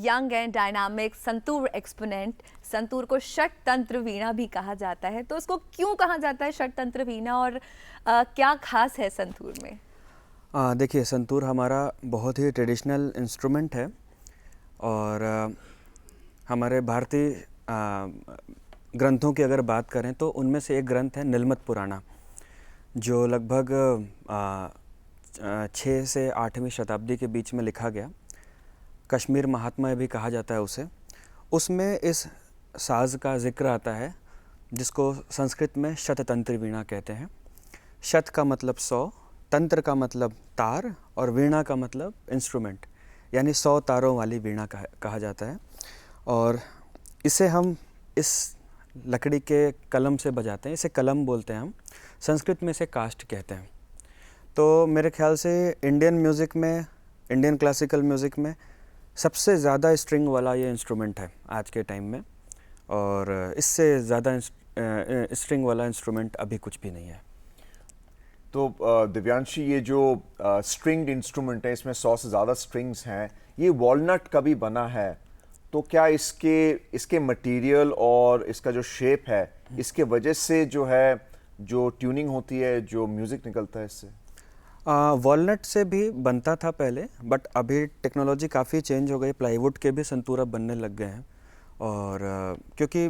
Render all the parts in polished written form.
Young and dynamic santoor exponent. Santoor को षट तंत्र वीणा भी कहा जाता है, तो उसको क्यों कहा जाता है षट तंत्र वीणा, और क्या खास है संतूर में? देखिए, संतूर हमारा बहुत ही ट्रेडिशनल इंस्ट्रूमेंट है और हमारे भारतीय ग्रंथों की अगर बात करें तो उनमें से एक ग्रंथ है नीलमत पुराणा, जो लगभग 6 से 8वीं शताब्दी के बीच में लिखा गया। कश्मीर महात्म्य भी कहा जाता है उसे। उसमें इस साज का जिक्र आता है जिसको संस्कृत में शततंत्र वीणा कहते हैं। शत का मतलब 100, तंत्र का मतलब तार और वीणा का मतलब इंस्ट्रूमेंट, यानी 100 तारों वाली वीणा कहा जाता है। और इसे हम इस लकड़ी के कलम से बजाते हैं, इसे कलम बोलते हैं हम। संस्कृत में इसे काष्ठ कहते हैं। तो मेरे ख्याल से इंडियन म्यूज़िक में, इंडियन क्लासिकल म्यूज़िक में सबसे ज़्यादा स्ट्रिंग वाला ये इंस्ट्रूमेंट है आज के टाइम में, और इससे ज़्यादा स्ट्रिंग वाला इंस्ट्रूमेंट अभी कुछ भी नहीं है। तो दिव्यांशी, ये जो स्ट्रिंग्ड इंस्ट्रूमेंट है, इसमें 100 से ज़्यादा स्ट्रिंग्स हैं, ये वॉलनट का भी बना है, तो क्या इसके मटेरियल और इसका जो शेप है, इसके वजह से जो ट्यूनिंग होती है, जो म्यूज़िक निकलता है इससे? वॉलनट से भी बनता था पहले, बट अभी टेक्नोलॉजी काफ़ी चेंज हो गई, प्लाईवुड के भी संतूर अब बनने लग गए हैं। और क्योंकि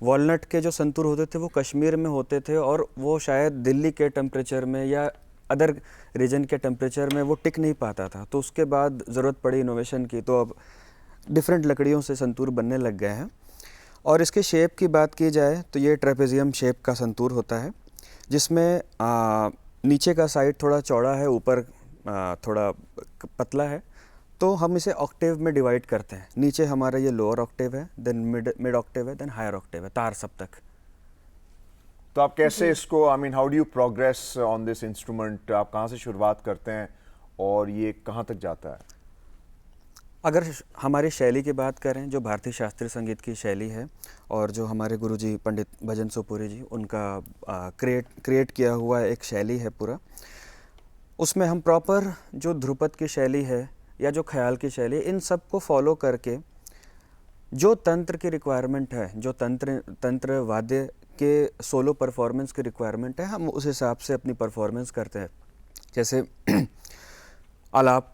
वॉलनट के जो संतूर होते थे वो कश्मीर में होते थे, और वो शायद दिल्ली के टेम्परेचर में या अदर रीजन के टेम्परेचर में वो टिक नहीं पाता था, तो उसके बाद ज़रूरत पड़ी इनोवेशन की, तो अब डिफरेंट लकड़ियों से संतूर बनने लग गए हैं। और इसके शेप की बात की जाए तो ये ट्रेपेजियम शेप का संतूर होता है, जिसमें नीचे का साइड थोड़ा चौड़ा है, ऊपर थोड़ा पतला है। तो हम इसे ऑक्टेव में डिवाइड करते हैं। नीचे हमारा ये लोअर ऑक्टेव है, देन मिड ऑक्टेव है, देन हायर ऑक्टेव है, तार सप्तक। तो आप कैसे इसको, how do you progress on this instrument? आप कहाँ से शुरुआत करते हैं और ये कहाँ तक जाता है? अगर हमारी शैली की बात करें, जो भारतीय शास्त्रीय संगीत की शैली है और जो हमारे गुरुजी पंडित भजन सोपुरी जी, उनका क्रिएट किया हुआ एक शैली है पूरा, उसमें हम प्रॉपर जो ध्रुपद की शैली है या जो ख्याल की शैली, इन सब को फॉलो करके जो तंत्र की रिक्वायरमेंट है, जो तंत्र वाद्य के सोलो परफॉर्मेंस की रिक्वायरमेंट है, हम उस हिसाब से अपनी परफॉर्मेंस करते हैं। जैसे आलाप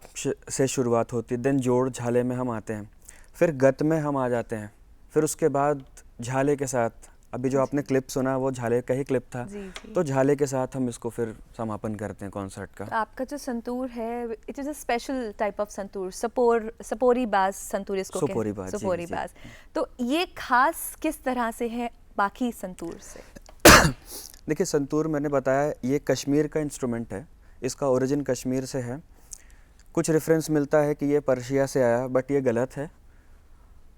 से शुरुआत होती है, देन जोड़ झाले में हम आते हैं, फिर गत में हम आ जाते हैं, फिर उसके बाद झाले के साथ, अभी जो आपने क्लिप सुना वो झाले का ही क्लिप था, तो झाले के साथ हम इसको फिर समापन करते हैं कॉन्सर्ट का। आपका जो संतूर है, it is a special type of santoor, सपोरी बाज संतूर इसको कहते हैं, सपोरी बाज। तो ये खास किस तरह से है बाकी संतूर से? देखिए, संतूर मैंने बताया ये कश्मीर का इंस्ट्रूमेंट है, इसका ओरिजिन कश्मीर से है। कुछ रेफरेंस मिलता है कि ये पर्शिया से आया, बट ये गलत है,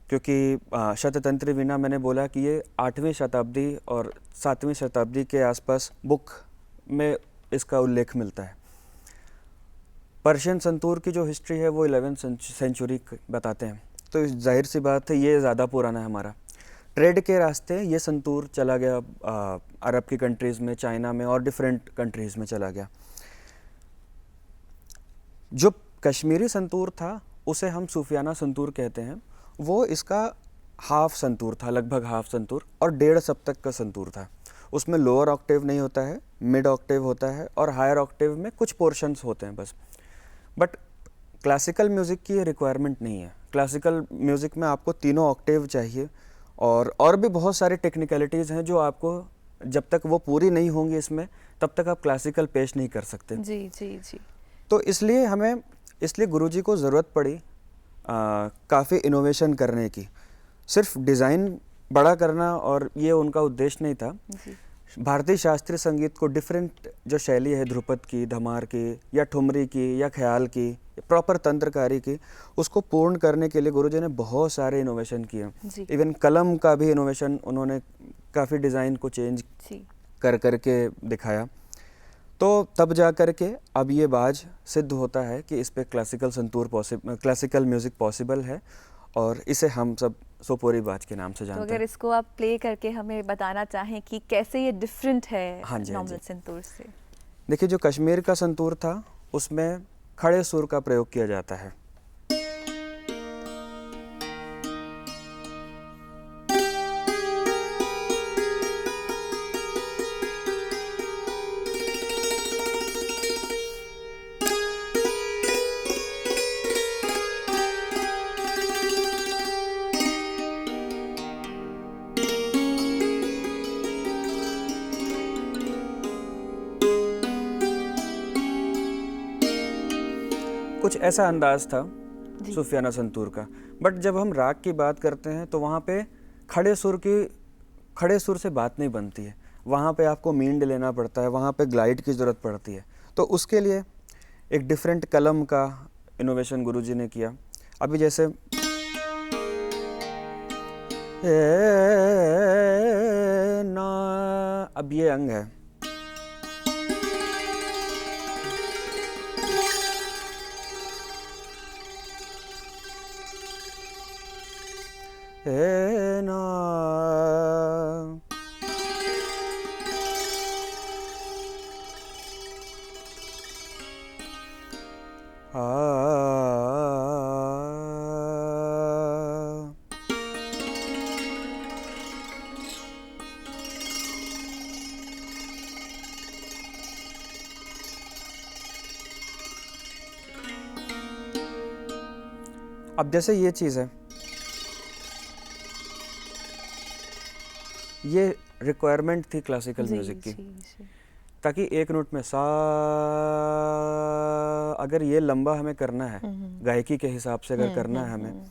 क्योंकि शततंत्र वीणा मैंने बोला कि ये 8वीं शताब्दी और 7वीं शताब्दी के आसपास बुक में इसका उल्लेख मिलता है। पर्शियन संतूर की जो हिस्ट्री है वो 11वीं सेंचुरी बताते हैं, तो जाहिर सी बात है ये ज़्यादा पुराना है हमारा। ट्रेड के रास्ते ये संतूर चला गया अरब की कंट्रीज़ में, चाइना में और डिफरेंट कंट्रीज़ में चला गया। जो कश्मीरी संतूर था उसे हम सूफियाना संतूर कहते हैं। वो इसका हाफ संतूर था, लगभग हाफ संतूर, और 1.5 सप्तक का संतूर था। उसमें लोअर ऑक्टेव नहीं होता है, मिड ऑक्टेव होता है, और हायर ऑक्टेव में कुछ पोर्शंस होते हैं बस। बट क्लासिकल म्यूज़िक की ये रिक्वायरमेंट नहीं है। क्लासिकल म्यूज़िक में आपको तीनों ऑक्टेव चाहिए, और भी बहुत सारी टेक्निकलिटीज़ हैं जो आपको, जब तक वो पूरी नहीं होंगी इसमें, तब तक आप क्लासिकल पेश नहीं कर सकते। जी जी जी। तो इसलिए गुरुजी को ज़रूरत पड़ी काफ़ी इनोवेशन करने की। सिर्फ डिज़ाइन बड़ा करना और ये उनका उद्देश्य नहीं था। भारतीय शास्त्रीय संगीत को डिफरेंट जो शैली है, ध्रुपद की, धमार की, या ठुमरी की, या ख्याल की, प्रॉपर तंत्रकारी की, उसको पूर्ण करने के लिए गुरुजी ने बहुत सारे इनोवेशन किए। इवन कलम का भी इनोवेशन उन्होंने काफ़ी डिज़ाइन को चेंज कर करके दिखाया। तो तब जा कर के अब ये बाज सिद्ध होता है कि इस पे क्लासिकल म्यूज़िक पॉसिबल है, और इसे हम सब सोपोरी बाज के नाम से जानते हैं। तो अगर इसको आप प्ले करके हमें बताना चाहें कि कैसे ये डिफरेंट है नॉर्मल संतूर से। देखिए, जो कश्मीर का संतूर था उसमें खड़े सुर का प्रयोग किया जाता है। कुछ ऐसा अंदाज था सूफियाना संतूर का। बट जब हम राग की बात करते हैं तो वहाँ पे खड़े सुर से बात नहीं बनती है, वहाँ पे आपको मींड लेना पड़ता है, वहाँ पे ग्लाइड की ज़रूरत पड़ती है। तो उसके लिए एक डिफरेंट कलम का इनोवेशन गुरुजी ने किया। अभी जैसे ना, अब ये अंग है, ना अब जैसे ये चीज़ है, ये रिक्वायरमेंट थी क्लासिकल म्यूज़िक की, ताकि एक नोट में सा, अगर ये लंबा हमें करना है गायकी के हिसाब से अगर करना है हमें,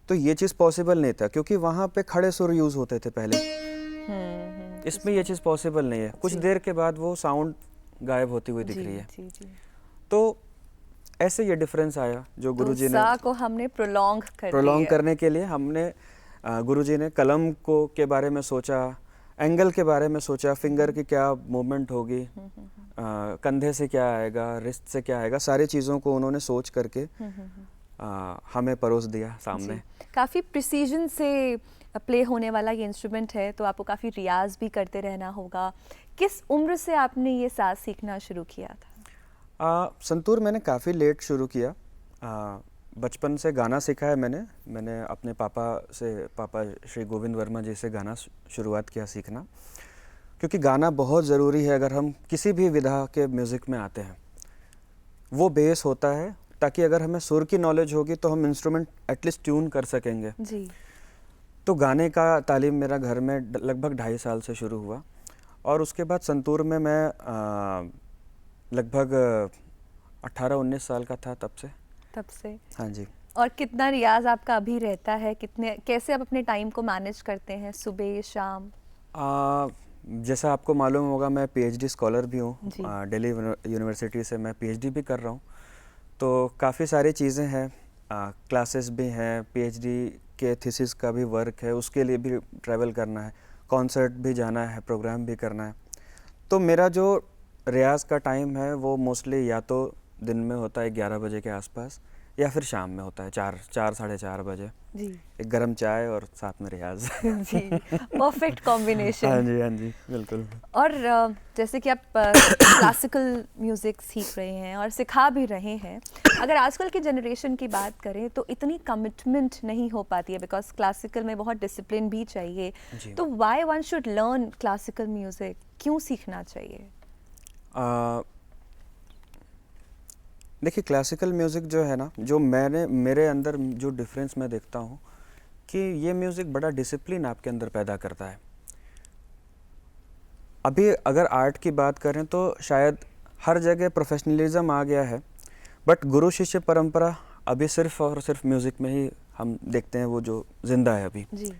तो ये चीज़ पॉसिबल नहीं था, क्योंकि वहाँ पे खड़े सुर यूज़ होते थे पहले। इसमें ये चीज़ पॉसिबल नहीं है। कुछ देर के बाद वो साउंड गायब होती हुई दिख रही है। तो ऐसे ये डिफरेंस आया जो गुरुजी ने, सा को हमने प्रोलॉन्ग करने के लिए हमने गुरुजी ने कलम को के बारे में सोचा, एंगल के बारे में सोचा, फिंगर की क्या मूवमेंट होगी, कंधे से क्या आएगा, रिस्ट से क्या आएगा, सारी चीज़ों को उन्होंने सोच करके हमें परोस दिया सामने। काफ़ी प्रिसीजन से प्ले होने वाला ये इंस्ट्रूमेंट है, तो आपको काफ़ी रियाज भी करते रहना होगा। किस उम्र से आपने ये साज सीखना शुरू किया था? संतूर मैंने काफ़ी लेट शुरू किया। बचपन से गाना सीखा है मैंने अपने पापा श्री गोविंद वर्मा जी से गाना शुरुआत किया सीखना, क्योंकि गाना बहुत ज़रूरी है अगर हम किसी भी विधा के म्यूज़िक में आते हैं। वो बेस होता है, ताकि अगर हमें सुर की नॉलेज होगी तो हम इंस्ट्रूमेंट एटलीस्ट ट्यून कर सकेंगे जी। तो गाने का तालीम मेरा घर में लगभग 2.5 साल से शुरू हुआ, और उसके बाद संतूर में मैं लगभग 18-19 साल का था तब से। हाँ जी। और कितना रियाज आपका अभी रहता है? कैसे आप अपने टाइम को मैनेज करते हैं, सुबह शाम? जैसा आपको मालूम होगा, मैं पीएचडी स्कॉलर भी हूँ, दिल्ली यूनिवर्सिटी से मैं पीएचडी भी कर रहा हूँ। तो काफ़ी सारी चीज़ें हैं, क्लासेस भी हैं, पीएचडी के थीसिस का भी वर्क है, उसके लिए भी ट्रैवल करना है, कॉन्सर्ट भी जाना है, प्रोग्राम भी करना है। तो मेरा जो रियाज़ का टाइम है वो मोस्टली या तो दिन में होता है 11 बजे के आसपास, या फिर शाम में होता है 4 साढ़े 4 बजे जी। एक गरम चाय और साथ में रियाज जी, परफेक्ट कॉम्बिनेशन। हाँ जी बिल्कुल। और जैसे कि आप क्लासिकल म्यूज़िक सीख रहे हैं और सिखा भी रहे हैं, अगर आजकल की जनरेशन की बात करें तो इतनी कमिटमेंट नहीं हो पाती है, बिकॉज क्लासिकल में बहुत डिसिप्लिन भी चाहिए। तो why one should learn classical music? क्यों सीखना चाहिए? देखिए, क्लासिकल म्यूज़िक जो है ना, जो मेरे अंदर जो डिफरेंस मैं देखता हूँ कि ये म्यूज़िक बड़ा डिसिप्लिन आपके अंदर पैदा करता है। अभी अगर आर्ट की बात करें तो शायद हर जगह प्रोफेशनलिज्म आ गया है, बट गुरु शिष्य परंपरा अभी सिर्फ और सिर्फ म्यूज़िक में ही हम देखते हैं, वो जो जिंदा है अभी जी।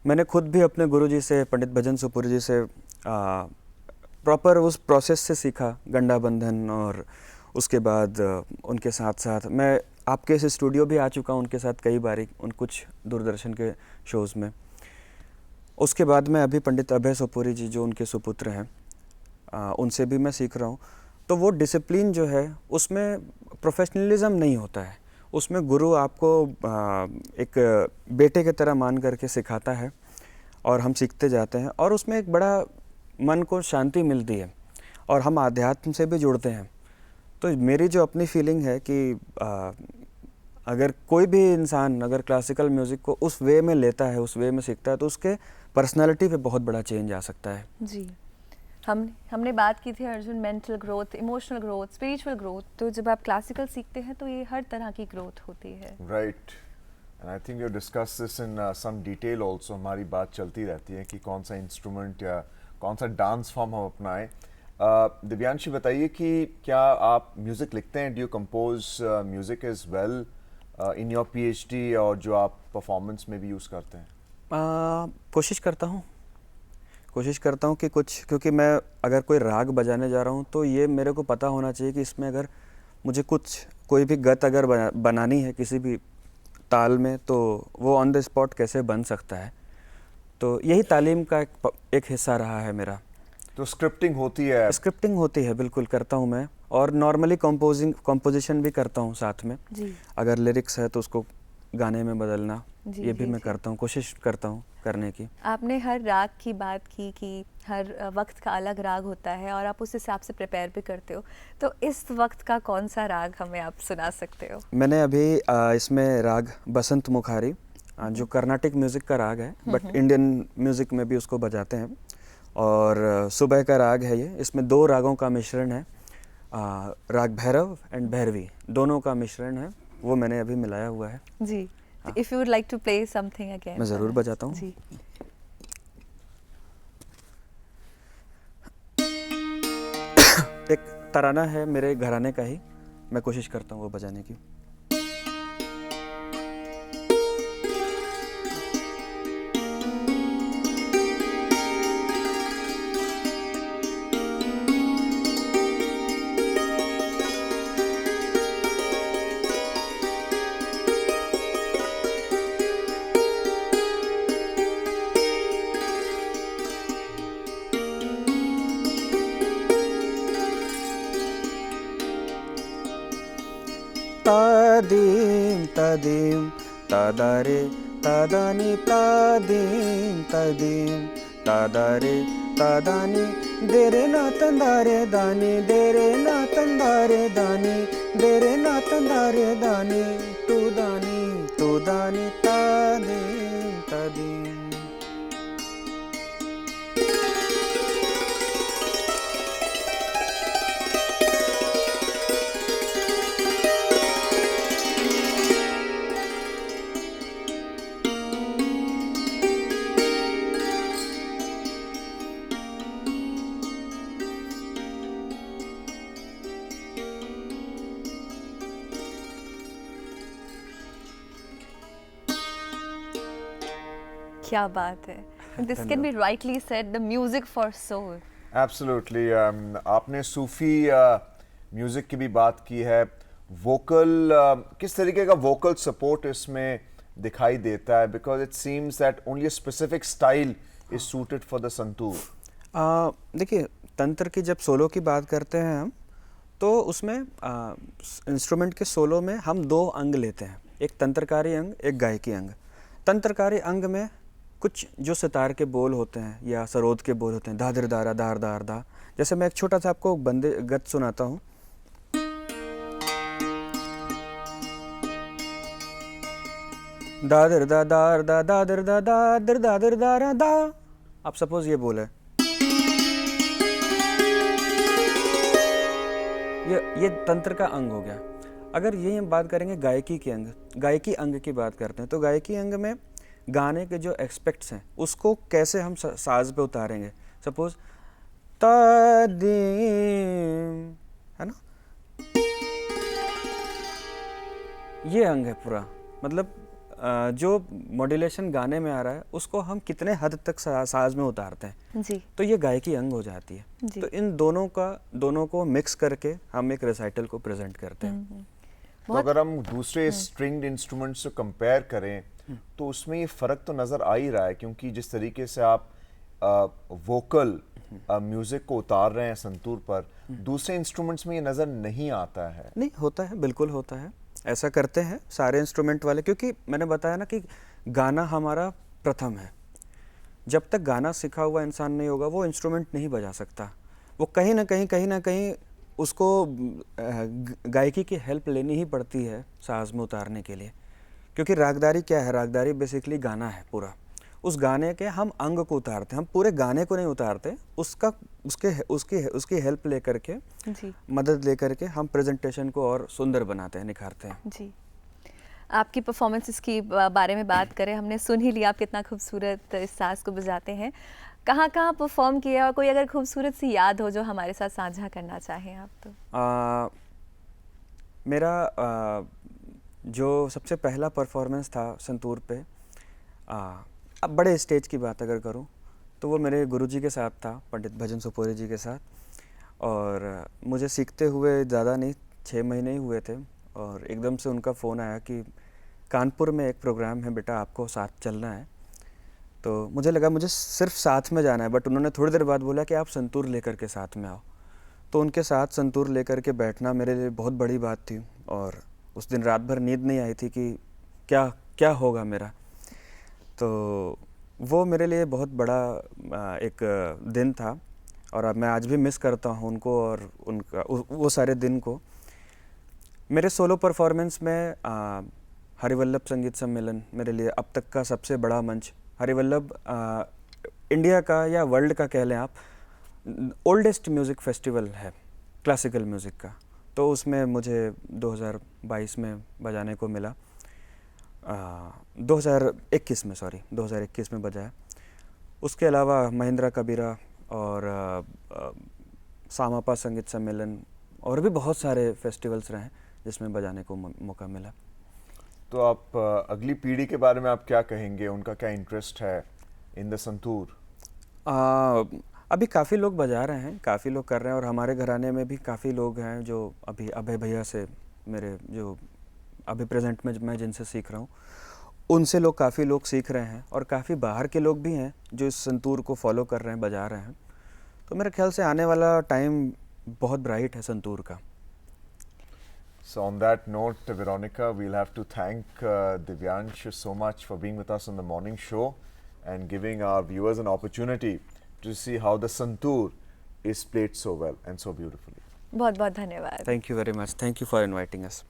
मैंने खुद भी अपने गुरु जी से, पंडित भजन सोपुरी जी से प्रॉपर उस प्रोसेस से सीखा, गंडा बंधन, और उसके बाद उनके साथ साथ मैं आपके इस स्टूडियो भी आ चुका हूँ उनके साथ कई बारी, उन कुछ दूरदर्शन के शोज़ में। उसके बाद मैं अभी पंडित अभय सोपुरी जी जो उनके सुपुत्र हैं, उनसे भी मैं सीख रहा हूँ। तो वो डिसिप्लिन जो है उसमें प्रोफेशनलिज्म नहीं होता है, उसमें गुरु आपको एक बेटे की तरह मान करके सिखाता है और हम सीखते जाते हैं, और उसमें एक बड़ा मन को शांति मिलती है और हम आध्यात्म से भी जुड़ते हैं। तो मेरी जो अपनी फीलिंग है कि अगर कोई भी इंसान अगर क्लासिकल म्यूज़िक को उस वे में लेता है, उस वे में सीखता है, तो उसके पर्सनालिटी पे बहुत बड़ा चेंज आ सकता है जी। हमने बात की थी Arjun, mental growth, emotional growth, spiritual growth. तो जब आप क्लासिकल सीखते हैं तो ये हर तरह की ग्रोथ होती है, right. And I think you discuss this in some detail also. हमारी बात चलती रहती है कि कौन सा इंस्ट्रूमेंट या कौन सा डांस फॉर्म हम अपनाएं। दिव्यांशी बताइए कि क्या आप म्यूज़िक लिखते हैं? Do you compose music as well in your PhD, और जो आप परफॉर्मेंस में भी यूज़ करते हैं? कोशिश करता हूँ कि कुछ, क्योंकि मैं अगर कोई राग बजाने जा रहा हूँ तो ये मेरे को पता होना चाहिए कि इसमें अगर मुझे कोई भी गत अगर बनानी है किसी भी ताल में, तो वो ऑन द स्पॉट कैसे बन सकता है। तो यही तालीम का एक हिस्सा रहा है मेरा। तो स्क्रिप्टिंग होती है? स्क्रिप्टिंग होती है, बिल्कुल करता हूँ मैं, और नॉर्मली कंपोजिशन भी करता हूँ साथ में। जी अगर लिरिक्स है तो उसको गाने में बदलना, जी, ये भी जी, मैं जी। करता हूँ, कोशिश करता हूँ करने की। आपने हर राग की बात की कि हर वक्त का अलग राग होता है और आप उस हिसाब से प्रिपेयर भी करते हो, तो इस वक्त का कौन सा राग हमें आप सुना सकते हो? मैंने अभी इसमें राग बसंत मुखारी, जो कर्नाटिक म्यूज़िक का राग है, बट इंडियन म्यूज़िक में भी उसको बजाते हैं, और सुबह का राग है ये। इसमें 2 रागों का मिश्रण है, राग भैरव एंड भैरवी, दोनों का मिश्रण है, वो मैंने अभी मिलाया हुआ है। जी, if you would like to play something again. मैं ज़रूर बजाता हूँ। जी। एक तराना है मेरे घराने का ही, मैं कोशिश करता हूँ वो बजाने की। तादीम तदीम तादारे तादानी तादीम तदीम तादारे तादानी देरे ना तंदारे दानी देरे ना तंदारे दानी देरे ना तंदारे दानी तू दानी तादीम तदीम। क्या बात है! This can be rightly said the music for soul. Absolutely. आपने सूफी म्यूज़िक की भी बात की है। वोकल, किस तरीके का वोकल सपोर्ट इसमें दिखाई देता है? Because it seems that only a specific style is suited for the santoor. देखिए, तंत्र की जब सोलो की बात करते हैं हम, तो उसमें इंस्ट्रूमेंट के सोलो में हम 2 अंग लेते हैं, एक तंत्रकारी अंग, एक गायकी अंग। तंत्रकारी अंग में कुछ जो सितार के बोल होते हैं या सरोद के बोल होते हैं, दादर दारा दार दार दा, जैसे मैं एक छोटा सा आपको बंदे गत सुनाता हूँ। दादर दा दार दा दादर दा दादर दादर दारा दा, आप सपोज ये बोल है, ये तंत्र का अंग हो गया। अगर ये हम बात करेंगे गायकी के अंग, गायकी अंग की बात करते हैं, तो गायकी अंग में गाने के जो एस्पेक्ट्स हैं उसको कैसे हम साज पे उतारेंगे। सपोज तादीम, है ना, ये अंग है पूरा, मतलब जो मॉड्यूलेशन गाने में आ रहा है उसको हम कितने हद तक साज में उतारते हैं, जी तो ये गायकी अंग हो जाती है। जी। तो इन दोनों को मिक्स करके हम एक रेसाइटल को प्रेजेंट करते हैं। तो अगर हम दूसरे स्ट्रिंग्ड इंस्ट्रूमेंट से कंपेयर करें तो उसमें ये फ़र्क तो नज़र आ ही रहा है, क्योंकि जिस तरीके से आप वोकल म्यूज़िक को उतार रहे हैं संतूर पर, दूसरे इंस्ट्रूमेंट्स में ये नज़र नहीं आता है। नहीं, होता है, बिल्कुल होता है, ऐसा करते हैं सारे इंस्ट्रूमेंट वाले, क्योंकि मैंने बताया ना कि गाना हमारा प्रथम है। जब तक गाना सीखा हुआ इंसान नहीं होगा वो इंस्ट्रूमेंट नहीं बजा सकता। वो कहीं ना कहीं उसको गायकी की हेल्प लेनी ही पड़ती है साज में उतारने के लिए, क्योंकि रागदारी क्या है, रागदारी बेसिकली गाना है पूरा। उस गाने के हम अंग को उतारते हैं, हम पूरे गाने को नहीं उतारते, उसकी हेल्प लेकर के, जी मदद लेकर के हम प्रेजेंटेशन को और सुंदर बनाते हैं, निखारते हैं। जी। आपकी परफॉर्मेंसेस की बारे में बात करें, हमने सुन ही लिया आप कितना खूबसूरत इस साज को बजाते हैं। कहाँ कहाँ परफॉर्म किया और कोई अगर खूबसूरत सी याद हो जो हमारे साथ साझा करना चाहें आप तो? मेरा जो सबसे पहला परफॉर्मेंस था संतूर पे, अब बड़े स्टेज की बात अगर करूं तो वो मेरे गुरुजी के साथ था, पंडित भजन सोपोरी जी के साथ। और मुझे सीखते हुए ज़्यादा नहीं 6 महीने ही हुए थे, और एकदम से उनका फ़ोन आया कि कानपुर में एक प्रोग्राम है बेटा, आपको साथ चलना है। तो मुझे लगा मुझे सिर्फ साथ में जाना है, बट उन्होंने थोड़ी देर बाद बोला कि आप संतूर लेकर के साथ में आओ। तो उनके साथ संतूर लेकर के बैठना मेरे लिए बहुत बड़ी बात थी, और उस दिन रात भर नींद नहीं आई थी कि क्या क्या होगा मेरा। तो वो मेरे लिए बहुत बड़ा एक दिन था, और अब मैं आज भी मिस करता हूँ उनको और उनका वो सारे दिन को। मेरे सोलो परफॉर्मेंस में हरिवल्लभ संगीत सम्मेलन मेरे लिए अब तक का सबसे बड़ा मंच। हरिवल्लभ इंडिया का या वर्ल्ड का कह लें आप, ओल्डेस्ट म्यूज़िक फेस्टिवल है क्लासिकल म्यूज़िक का। तो उसमें मुझे 2022 में बजाने को मिला, 2021 में बजाया। उसके अलावा महिंद्रा कबीरा और सामापा संगीत सम्मेलन और भी बहुत सारे फेस्टिवल्स रहे जिसमें बजाने को मौका मिला। तो आप अगली पीढ़ी के बारे में आप क्या कहेंगे, उनका क्या इंटरेस्ट है इन द संतूर? अभी काफ़ी लोग बजा रहे हैं, काफ़ी लोग कर रहे हैं, और हमारे घराने में भी काफ़ी लोग हैं जो अभी अभय भैया से, मेरे जो अभी प्रेजेंट में मैं जिनसे सीख रहा हूँ, उनसे लोग काफ़ी लोग सीख रहे हैं, और काफ़ी बाहर के लोग भी हैं जो इस संतूर को फॉलो कर रहे हैं, बजा रहे हैं। तो मेरे ख्याल से आने वाला टाइम बहुत ब्राइट है संतूर का। So on that note, Veronica, we'll have to thank Divyansh so much for being with us on the morning show and giving our viewers an opportunity to see how the santoor is played so well and so beautifully. बहुत बहुत धन्यवाद। Thank you very much. Thank you for inviting us.